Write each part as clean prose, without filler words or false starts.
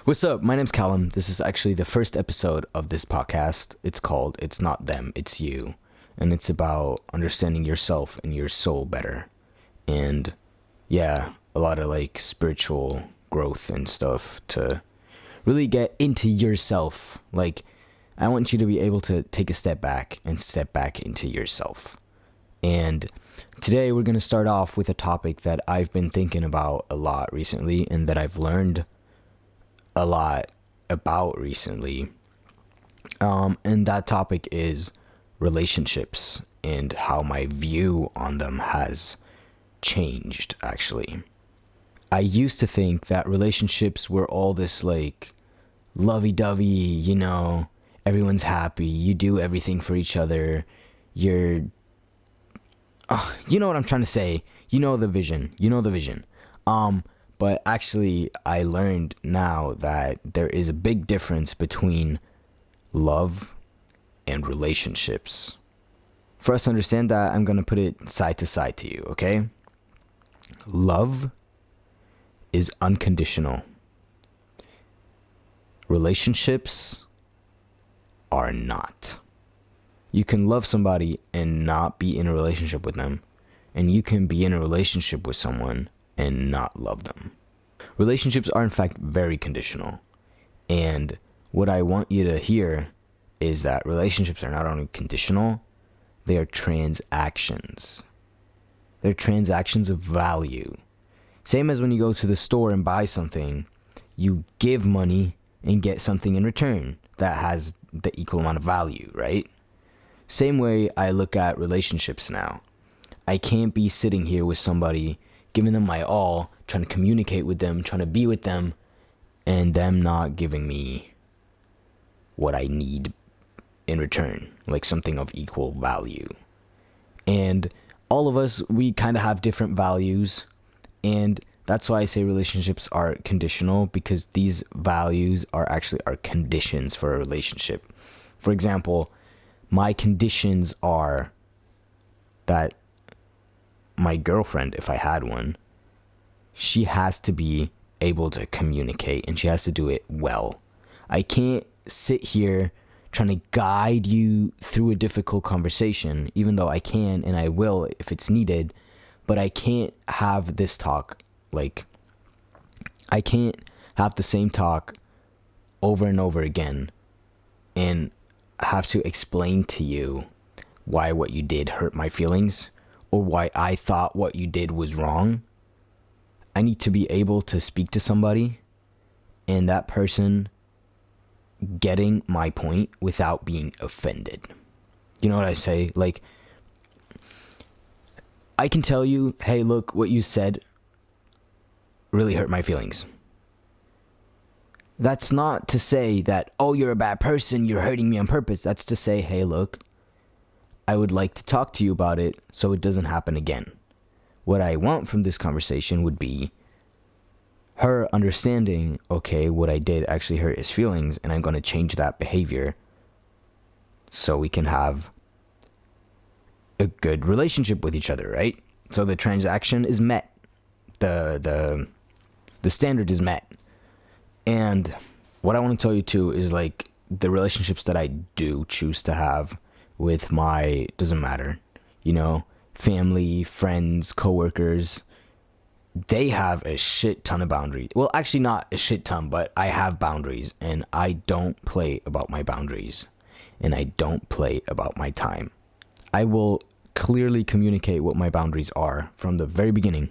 What's up? My name's Callum. This is actually the first episode of this podcast. It's called It's Not Them, It's You. And it's about understanding yourself and your soul better. And yeah, a lot of like spiritual growth and stuff to really get into yourself. Like, I want you to be able to take a step back and step back into yourself. And today we're going to start off with a topic that I've been thinking about a lot recently and that I've learned a lot about recently. And that topic is relationships and how my view on them has changed, actually. I used to think that relationships were all this like lovey-dovey, you know, everyone's happy, you do everything for each other, you know what I'm trying to say, you know the vision. But actually, I learned now that there is a big difference between love and relationships. For us to understand that, I'm going to put it side to side to you, okay? Love is unconditional. Relationships are not. You can love somebody and not be in a relationship with them. And you can be in a relationship with someone and not love them. Relationships are in fact very conditional. And what I want you to hear is that relationships are not only conditional, they are transactions. They're transactions of value. Same as when you go to the store and buy something, you give money and get something in return that has the equal amount of value, right? Same way I look at relationships now. I can't be sitting here with somebody, giving them my all, trying to communicate with them, trying to be with them, and them not giving me what I need in return, like something of equal value. And all of us, we kind of have different values, and that's why I say relationships are conditional, because these values are actually our conditions for a relationship. For example, my conditions are that my girlfriend, if I had one, she has to be able to communicate and she has to do it well. I can't sit here trying to guide you through a difficult conversation, even though I can and I will if it's needed, but I can't have this talk. Like, I can't have the same talk over and over again and have to explain to you why what you did hurt my feelings or why I thought what you did was wrong. I need to be able to speak to somebody and that person getting my point without being offended. You know what I say? Like, I can tell you, hey, look, what you said really hurt my feelings. That's not to say that, oh, you're a bad person, you're hurting me on purpose. That's to say, hey, look, I would like to talk to you about it so it doesn't happen again. What I want from this conversation would be her understanding, okay, what I did actually hurt his feelings, and I'm going to change that behavior so we can have a good relationship with each other, right? So the transaction is met. The standard is met. And what I want to tell you too is like the relationships that I do choose to have with my, doesn't matter, you know, family, friends, coworkers, they have a shit ton of boundaries. Well, actually not a shit ton, but I have boundaries and I don't play about my boundaries and I don't play about my time. I will clearly communicate what my boundaries are from the very beginning.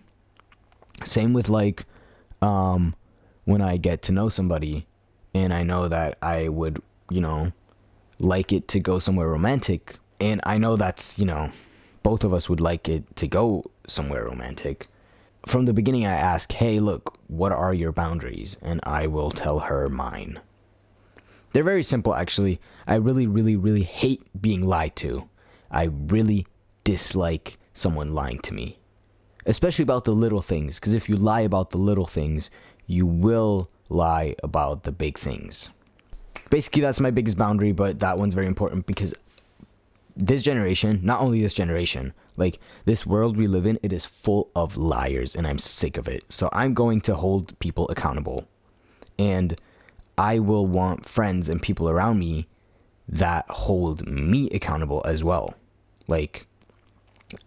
Same with like, when I get to know somebody and I know that I would, you know, like it to go somewhere romantic, and I know that's, you know, both of us would like it to go somewhere romantic. From the beginning, I ask, hey, look, what are your boundaries? And I will tell her mine. They're very simple, actually. I really, really, really hate being lied to. I really dislike someone lying to me, especially about the little things, because if you lie about the little things, you will lie about the big things. Basically, that's my biggest boundary, but that one's very important because this generation, not only this generation, like this world we live in, it is full of liars and I'm sick of it. So I'm going to hold people accountable. And I will want friends and people around me that hold me accountable as well. Like,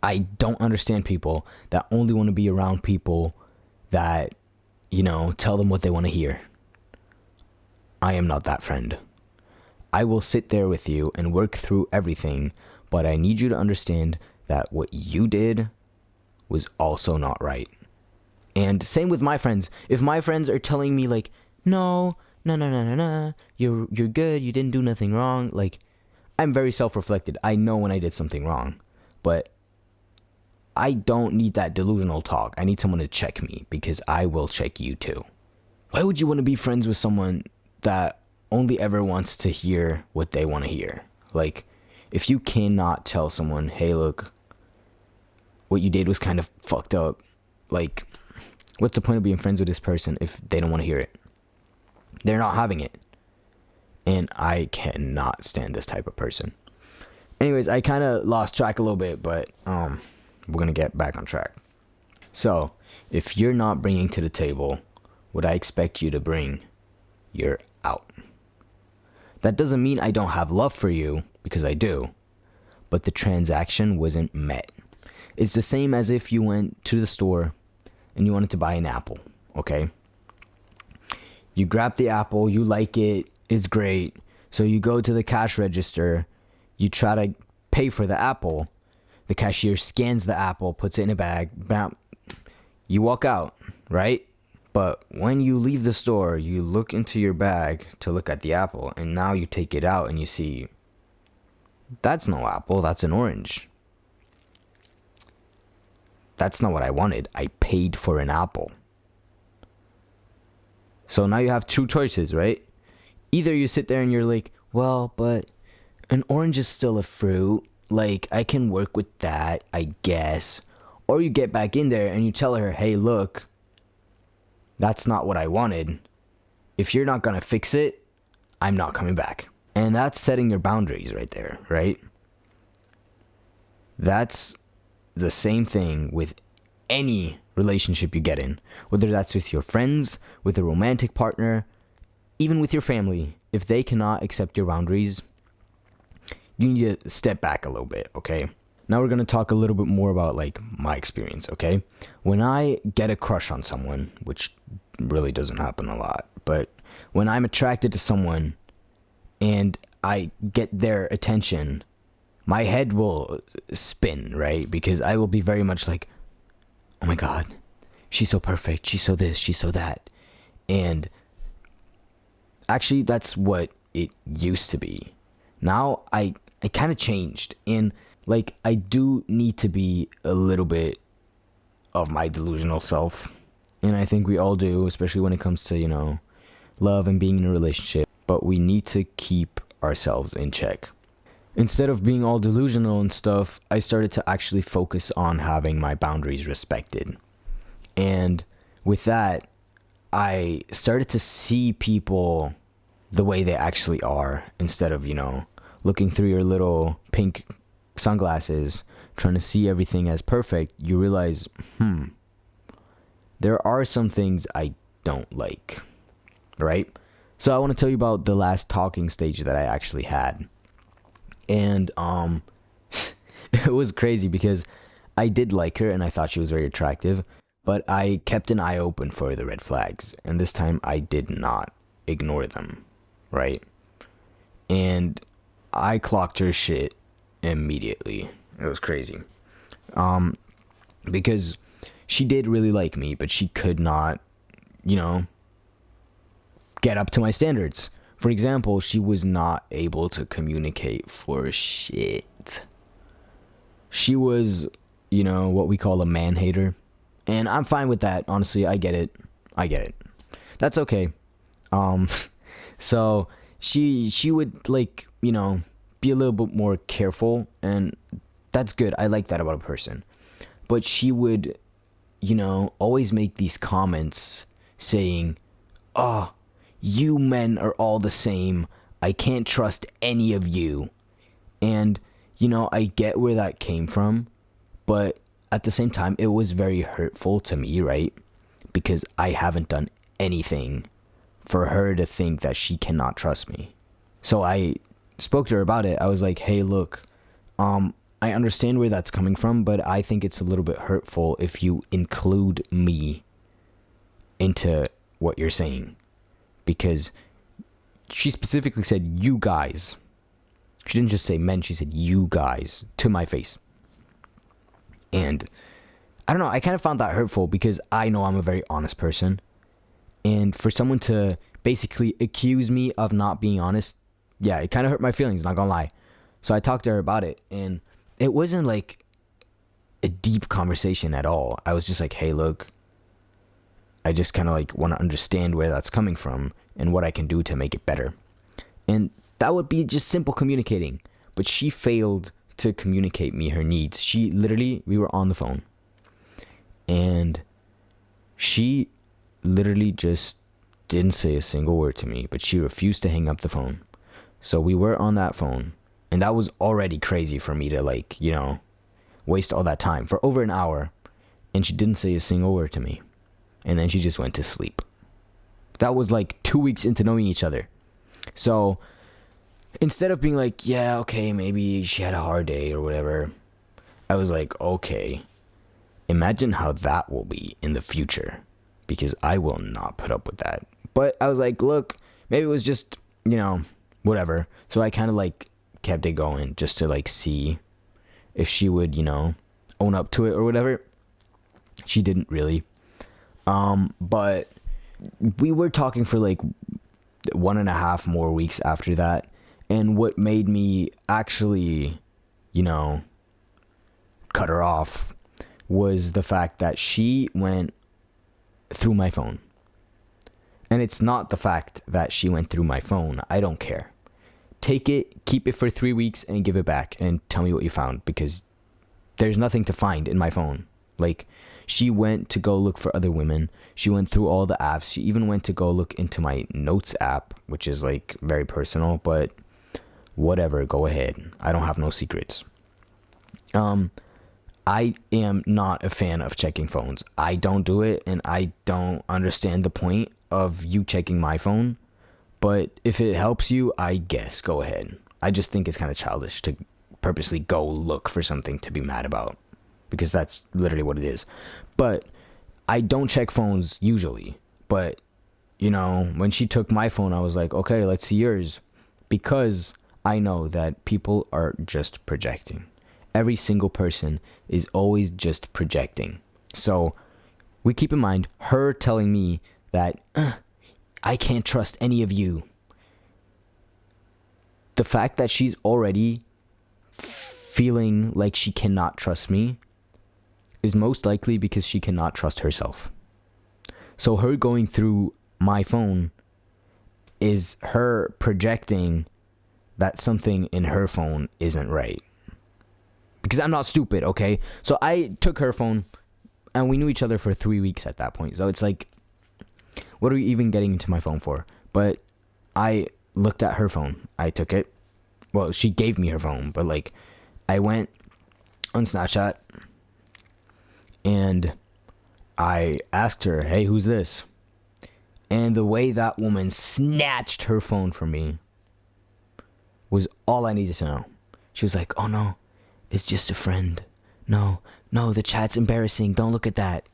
I don't understand people that only want to be around people that, tell them what they want to hear. I am not that friend. I will sit there with you and work through everything, but I need you to understand that what you did was also not right. And same with my friends. If my friends are telling me like, no, you're good, you didn't do nothing wrong, like, I'm very self-reflected. I know when I did something wrong, but I don't need that delusional talk. I need someone to check me, because I will check you too. Why would you want to be friends with someone that only ever wants to hear what they want to hear? Like, if you cannot tell someone, hey, look, what you did was kind of fucked up, like, what's the point of being friends with this person if they don't want to hear it? They're not having it. And I cannot stand this type of person. Anyways, I kind of lost track a little bit, but we're going to get back on track. So, if you're not bringing to the table what I expect you to bring, you're out. That doesn't mean I don't have love for you, because I do, but the transaction wasn't met. It's the same as if you went to the store and you wanted to buy an apple, okay? You grab the apple, you like it, it's great. So you go to the cash register, you try to pay for the apple. The cashier scans the apple, puts it in a bag, bam, you walk out, right? But when you leave the store, you look into your bag to look at the apple, and now you take it out and you see, that's no apple, that's an orange. That's not what I wanted. I paid for an apple. So now you have two choices, right? Either you sit there and you're like, well, but an orange is still a fruit. Like, I can work with that, I guess. Or you get back in there and you tell her, hey, look, that's not what I wanted. If you're not going to fix it, I'm not coming back. And that's setting your boundaries right there, right? That's the same thing with any relationship you get in, whether that's with your friends, with a romantic partner, even with your family. If they cannot accept your boundaries, you need to step back a little bit, okay? Now we're going to talk a little bit more about like my experience, okay? When I get a crush on someone, which really doesn't happen a lot, but when I'm attracted to someone and I get their attention, my head will spin, right? Because I will be very much like, oh my God, she's so perfect. She's so this, she's so that. And actually, that's what it used to be. Now, I kind of changed. And, like, I do need to be a little bit of my delusional self. And I think we all do, especially when it comes to, love and being in a relationship. But we need to keep ourselves in check. Instead of being all delusional and stuff, I started to actually focus on having my boundaries respected. And with that, I started to see people the way they actually are, instead of, looking through your little pink sunglasses, trying to see everything as perfect. You realize, there are some things I don't like, right? So I want to tell you about the last talking stage that I actually had. And it was crazy because I did like her and I thought she was very attractive, but I kept an eye open for the red flags, and this time I did not ignore them, right? And I clocked her shit immediately. It was crazy. Because she did really like me, but she could not, get up to my standards. For example, she was not able to communicate for shit. She was, what we call a man hater. And I'm fine with that. Honestly, I get it. That's okay. So she would be a little bit more careful, and that's good. I like that about a person. But she would, always make these comments saying, "Oh, you men are all the same. I can't trust any of you." And, I get where that came from, but at the same time, it was very hurtful to me, right? Because I haven't done anything for her to think that she cannot trust me. So I spoke to her about it. I was like, hey, look, I understand where that's coming from, but I think it's a little bit hurtful if you include me into what you're saying. Because she specifically said, you guys. She didn't just say men, she said, you guys, to my face. And I don't know, I kind of found that hurtful because I know I'm a very honest person. And for someone to basically accuse me of not being honest, yeah, it kind of hurt my feelings, not gonna lie. So I talked to her about it, and it wasn't like a deep conversation at all. I was just like, hey, look, I just kind of like want to understand where that's coming from and what I can do to make it better. And that would be just simple communicating. But she failed to communicate me her needs. She literally, we were on the phone, and she literally just didn't say a single word to me, but she refused to hang up the phone. So we were on that phone, and that was already crazy for me to, like, you know, waste all that time for over an hour, and she didn't say a single word to me. And then she just went to sleep. That was like 2 weeks into knowing each other. So instead of being like, yeah, okay, maybe she had a hard day or whatever, I was like, okay, imagine how that will be in the future, because I will not put up with that. But I was like, look, maybe it was just, you know, whatever. So I kind of like kept it going just to like see if she would, you know, own up to it or whatever. She didn't really. But we were talking for like 1.5 more weeks after that. And what made me actually, you know, cut her off was the fact that she went through my phone. And it's not the fact that she went through my phone. I don't care. Take it, keep it for 3 weeks, and give it back and tell me what you found, because there's nothing to find in my phone. Like, she went to go look for other women. She went through all the apps. She even went to go look into my notes app, which is like very personal, but whatever, go ahead. I don't have no secrets. I am not a fan of checking phones. I don't do it, and I don't understand the point of you checking my phone. But if it helps you, I guess go ahead. I just think it's kind of childish to purposely go look for something to be mad about, because that's literally what it is. But I don't check phones usually. But, you know, when she took my phone, I was like, okay, let's see yours. Because I know that people are just projecting. Every single person is always just projecting. So we keep in mind her telling me that I can't trust any of you. The fact that she's already feeling like she cannot trust me is most likely because she cannot trust herself. So her going through my phone is her projecting that something in her phone isn't right. Because I'm not stupid, okay? So I took her phone, and we knew each other for 3 weeks at that point. So it's like, what are we even getting into my phone for? But I looked at her phone. I took it. Well, she gave me her phone, but like, I went on Snapchat, and I asked her, hey, who's this? And the way that woman snatched her phone from me was all I needed to know. She was like, oh no, it's just a friend. No, the chat's embarrassing. Don't look at that.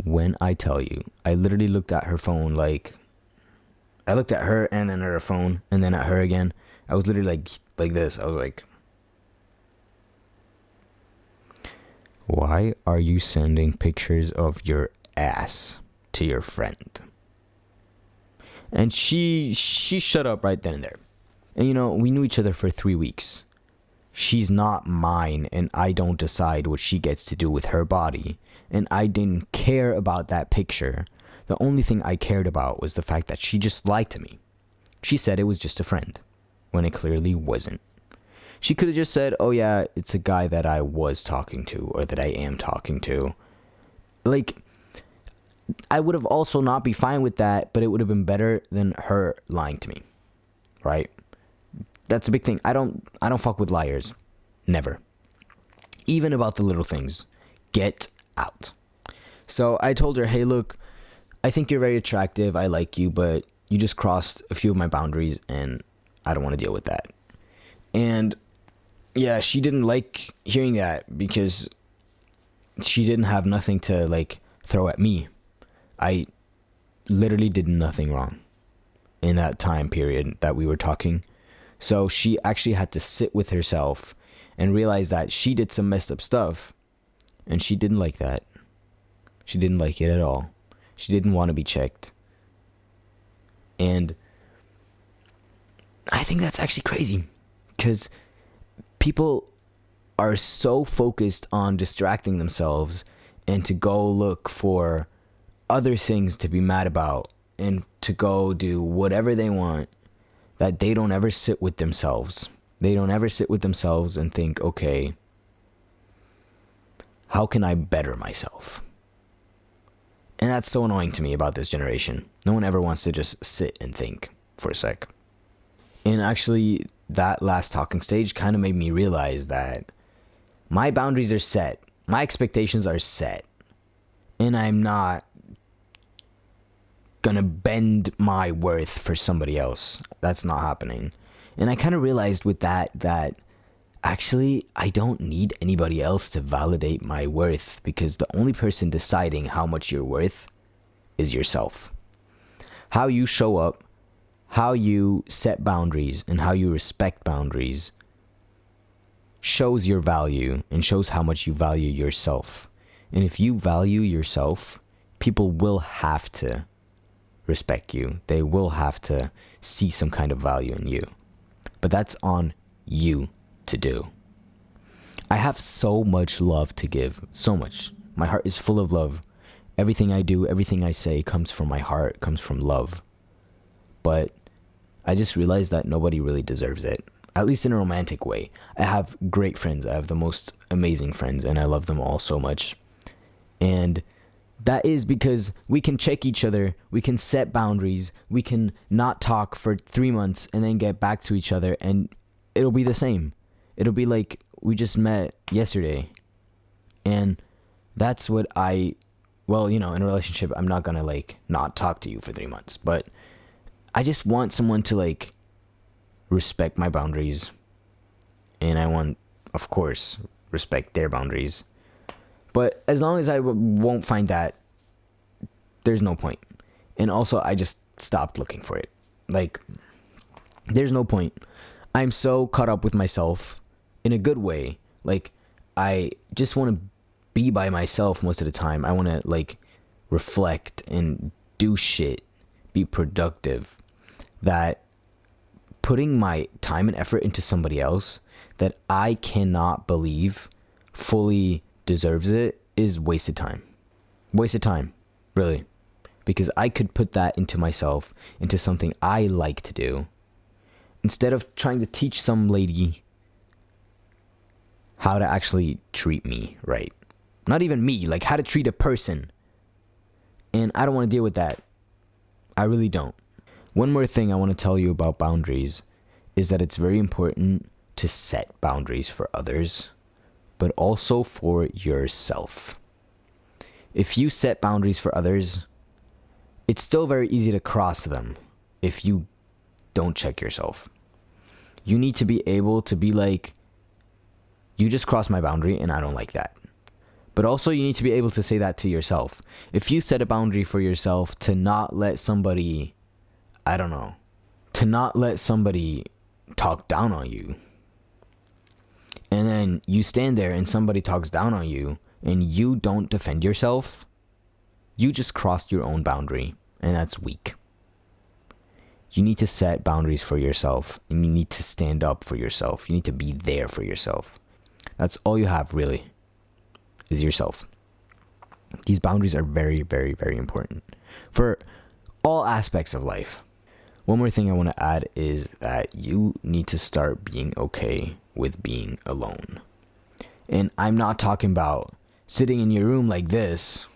When I tell you, I literally looked at her phone, like, I looked at her and then at her phone and then at her again. I was literally like this. I was like, why are you sending pictures of your ass to your friend? And she shut up right then and there. And you know, we knew each other for 3 weeks. She's not mine, and I don't decide what she gets to do with her body. And I didn't care about that picture. The only thing I cared about was the fact that she just lied to me. She said it was just a friend, when it clearly wasn't. She could have just said, oh yeah, it's a guy that I was talking to, or that I am talking to. Like, I would have also not be fine with that, but it would have been better than her lying to me. Right? That's a big thing. I don't fuck with liars. Never. Even about the little things. Get out. So I told her, hey, look, I think you're very attractive. I like you, but you just crossed a few of my boundaries and I don't want to deal with that. And yeah, she didn't like hearing that because she didn't have nothing to like throw at me. I literally did nothing wrong in that time period that we were talking. So she actually had to sit with herself and realize that she did some messed up stuff and she didn't like that. She didn't like it at all. She didn't want to be checked. And I think that's actually crazy because people are so focused on distracting themselves and to go look for other things to be mad about and to go do whatever they want that they don't ever sit with themselves. They don't ever sit with themselves and think, okay, how can I better myself? And that's so annoying to me about this generation. No one ever wants to just sit and think for a sec. And actually, that last talking stage kind of made me realize that my boundaries are set. My expectations are set. And I'm not gonna bend my worth for somebody else. That's not happening. And I kind of realized with that actually I don't need anybody else to validate my worth because the only person deciding how much you're worth is yourself. How you show up, how you set boundaries, and how you respect boundaries shows your value and shows how much you value yourself. And if you value yourself, people will have to respect you. They will have to see some kind of value in you. But that's on you to do. I have so much love to give. So much. My heart is full of love. Everything I do, everything I say comes from my heart, comes from love. But I just realized that nobody really deserves it. At least in a romantic way. I have great friends. I have the most amazing friends and I love them all so much. And that is because we can check each other, we can set boundaries, we can not talk for 3 months and then get back to each other and it'll be the same. It'll be like we just met yesterday. And that's what in a relationship, I'm not gonna like not talk to you for 3 months, but I just want someone to like respect my boundaries. And I want, of course, respect their boundaries. But as long as I won't find that, there's no point. And also, I just stopped looking for it. Like, there's no point. I'm so caught up with myself in a good way. Like, I just want to be by myself most of the time. I want to, like, reflect and do shit, be productive. That putting my time and effort into somebody else that I cannot believe fully deserves it is wasted time. Wasted time, really. Because I could put that into myself, into something I like to do, instead of trying to teach some lady how to actually treat me right. Not even me, like how to treat a person. And I don't want to deal with that. I really don't. One more thing I want to tell you about boundaries is that it's very important to set boundaries for others, but also for yourself. If you set boundaries for others, it's still very easy to cross them if you don't check yourself. You need to be able to be like, you just crossed my boundary and I don't like that. But also you need to be able to say that to yourself. If you set a boundary for yourself to not let somebody, to not let somebody talk down on you, and then you stand there and somebody talks down on you and you don't defend yourself, you just crossed your own boundary, and that's weak. You need to set boundaries for yourself, and you need to stand up for yourself. You need to be there for yourself. That's all you have, really, is yourself. These boundaries are very, very, very important for all aspects of life. One more thing I want to add is that you need to start being okay with being alone. And I'm not talking about sitting in your room like this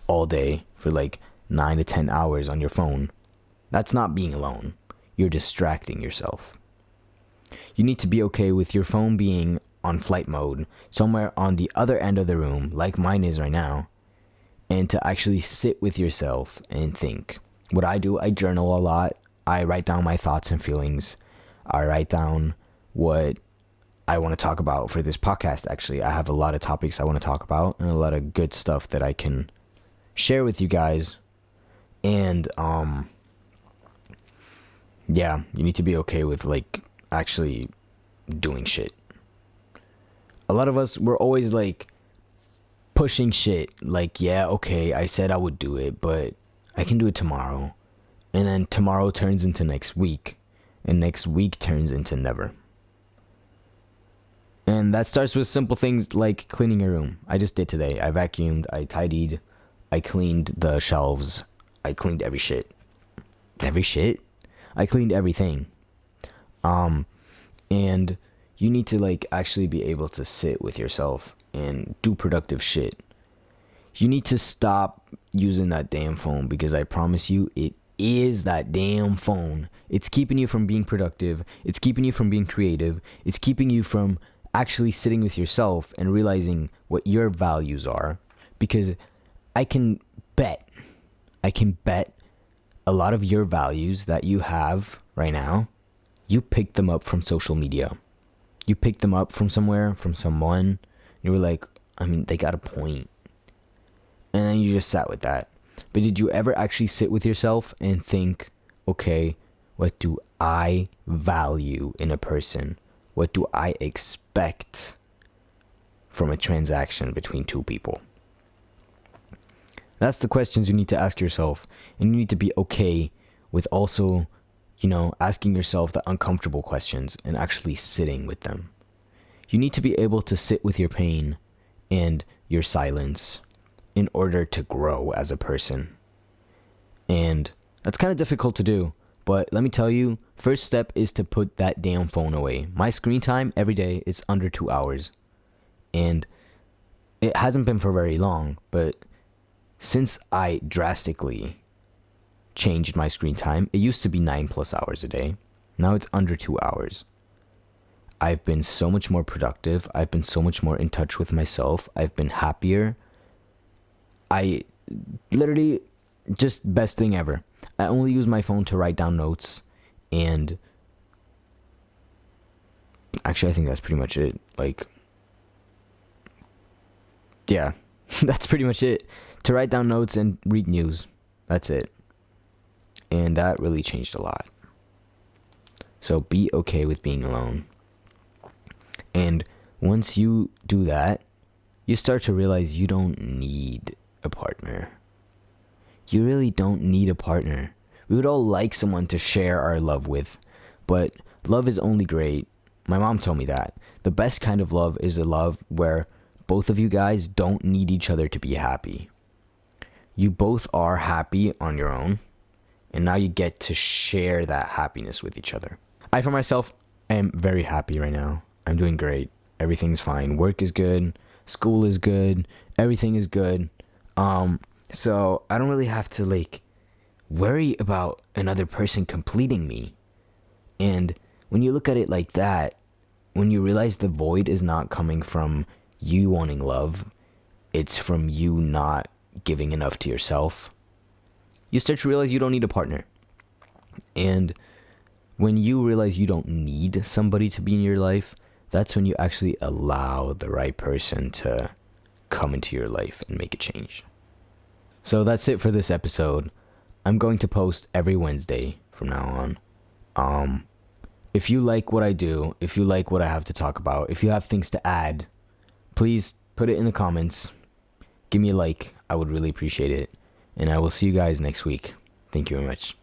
all day for like 9 to 10 hours on your phone. That's not being alone. You're distracting yourself. You need to be okay with your phone being on flight mode, somewhere on the other end of the room, like mine is right now, and to actually sit with yourself and think. What I do, I journal a lot. I write down my thoughts and feelings. I write down what I want to talk about for this podcast. Actually, I have a lot of topics I want to talk about and a lot of good stuff that I can share with you guys. And yeah, you need to be okay with like actually doing shit. A lot of us, we're always like pushing shit, like, yeah, okay, I said I would do it, but I can do it tomorrow. And then tomorrow turns into next week, and next week turns into never. And that starts with simple things like cleaning your room. I just did today. I vacuumed, I tidied, I cleaned the shelves, I cleaned every shit. Every shit? I cleaned everything. And you need to like actually be able to sit with yourself and do productive shit. You need to stop using that damn phone, because I promise you, it is that damn phone. It's keeping you from being productive. It's keeping you from being creative. It's keeping you from actually sitting with yourself and realizing what your values are. Because I can bet a lot of your values that you have right now, you picked them up from social media. You picked them up from somewhere, from someone. You were like, I mean, they got a point. And then you just sat with that. But did you ever actually sit with yourself and think, okay, what do I value in a person? What do I expect from a transaction between two people? That's the questions you need to ask yourself. And you need to be okay with also, asking yourself the uncomfortable questions and actually sitting with them. You need to be able to sit with your pain and your silence in order to grow as a person. And that's kind of difficult to do. But let me tell you, first step is to put that damn phone away. My screen time every day is under 2 hours. And it hasn't been for very long, but since I drastically changed my screen time, it used to be 9+ hours a day. Now it's under 2 hours. I've been so much more productive. I've been so much more in touch with myself. I've been happier. I literally, just best thing ever. I only use my phone to write down notes, and actually I think that's pretty much it. Like, yeah, that's pretty much it. To write down notes and read news. That's it. And that really changed a lot. So be okay with being alone. And once you do that, you start to realize you don't need a partner. You really don't need a partner. We would all like someone to share our love with, but love is only great. My mom told me that. The best kind of love is a love where both of you guys don't need each other to be happy. You both are happy on your own, and now you get to share that happiness with each other. I, for myself, am very happy right now. I'm doing great. Everything's fine. Work is good. School is good. Everything is good. So I don't really have to like worry about another person completing me. And when you look at it like that, when you realize the void is not coming from you wanting love, it's from you not giving enough to yourself, you start to realize you don't need a partner. And when you realize you don't need somebody to be in your life, that's when you actually allow the right person to come into your life and make a change. So that's it for this episode. I'm going to post every Wednesday from now on. If you like what I do, if you like what I have to talk about, if you have things to add, please put it in the comments. Give me a like. I would really appreciate it. And I will see you guys next week. Thank you very much.